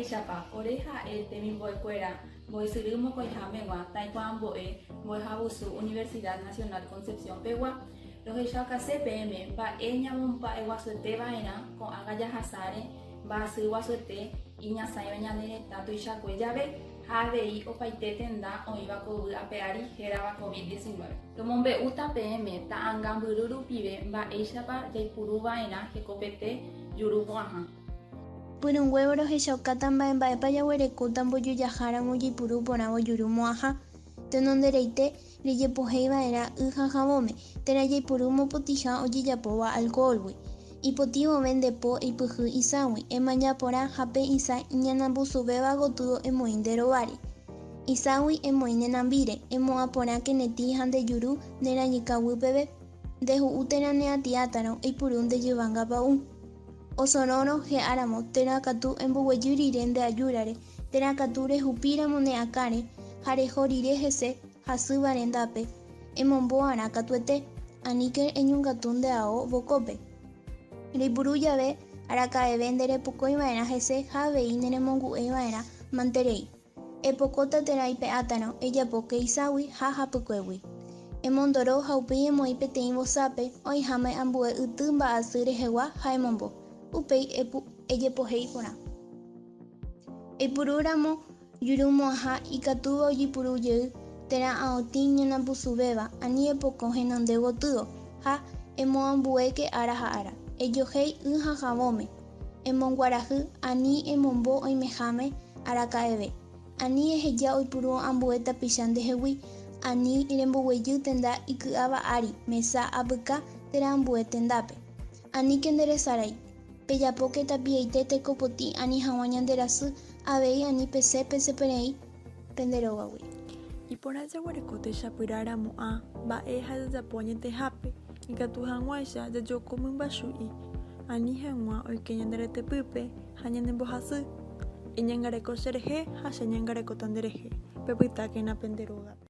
chapa, oreja temimboekuera, boisyrymo koihamegua, taikuambo'e, mbo'ehagusu Universidad Nacional Concepción Pegua, rohecha CPM, mba'e ñamomba'e guasueteva'erã ko'ág̃a jaháre, mba'asy guasuete iñasãiva ñane retã tuichakue jave ha avei opaite tenda oĩva kovy apeári hérava COVID-19. Romombe'úta PM ta'ãngambyry rupive mba'éichapa jaipuruva'erã hekopete juru pohãha. Pyrũnguévo rohechaukáta mba'emba'épa jaguerekóta mbojujaháramo jaipuru porãvo juru mo'ãha. Tenondereite rejepohéiva'erã y hahavóme térã jaipuru mopotĩha ojejapóva alcoholgui. Ipotĩvome ndepo ipyhy iságui emaña porã ha pe isã iñanambosuvéva gotyo emoĩ nde rováre. Iságui emoĩ nenambíre, emo'ã porã keneti ha ndejuru nerãñykãguy ndehu'u térã ne'ati'átãrõ eipuru ndejyvanga pa'ũ. Osõrõro he'áramo térãkatu emboguejy rire ndeajúrare, térãkatu rehupíramo ne akãre ha reho rire hese hasývare ndape emombó'arã katuete, aníke eñungatu nde'áo vokópe. Reipuru jave araka'eve nderepokõiva'erã hese ha avei neremongu'ẽva'erã manterei. Epokóta térã ipe'átãrõ ejapóke iságui ha hapykuégui. Emondoro ha upéi emoĩ peteĩ vosápe oĩháme ambue yty mba'asy rehegua ha emombo. Upéi ejepohéi porã. Eipurúramo juru mo'ãha ikatúva ojipurujey térã aotĩ ñanambosuvéva ani epokõ henonde gotyo ha emoambuéke ára ha ára. Ejohéi y hahavóme, emonguarahy ani emombo oimeháme araka'eve, ani eheja oipuru ambue tapicha ndehegui, ani remboguejy tenda iky'áva ári mesa apyka térã ambue tendápe. Aníke nderesarái pejapóke tapiaite tekopotĩ ani hag̃ua ñanderasy avei ani peseperei penderógagui. Iporã jaguareko techapyráramo'ã mba'e ha jajapo añetehápe ikatu hag̃uáicha jajoko mymbachu'i ani heg̃uã oike ñanderetepýpe ha ñanembohasy. Eñangareko cherehe ha cheñangarekóta nderehe pepytákena penderógape.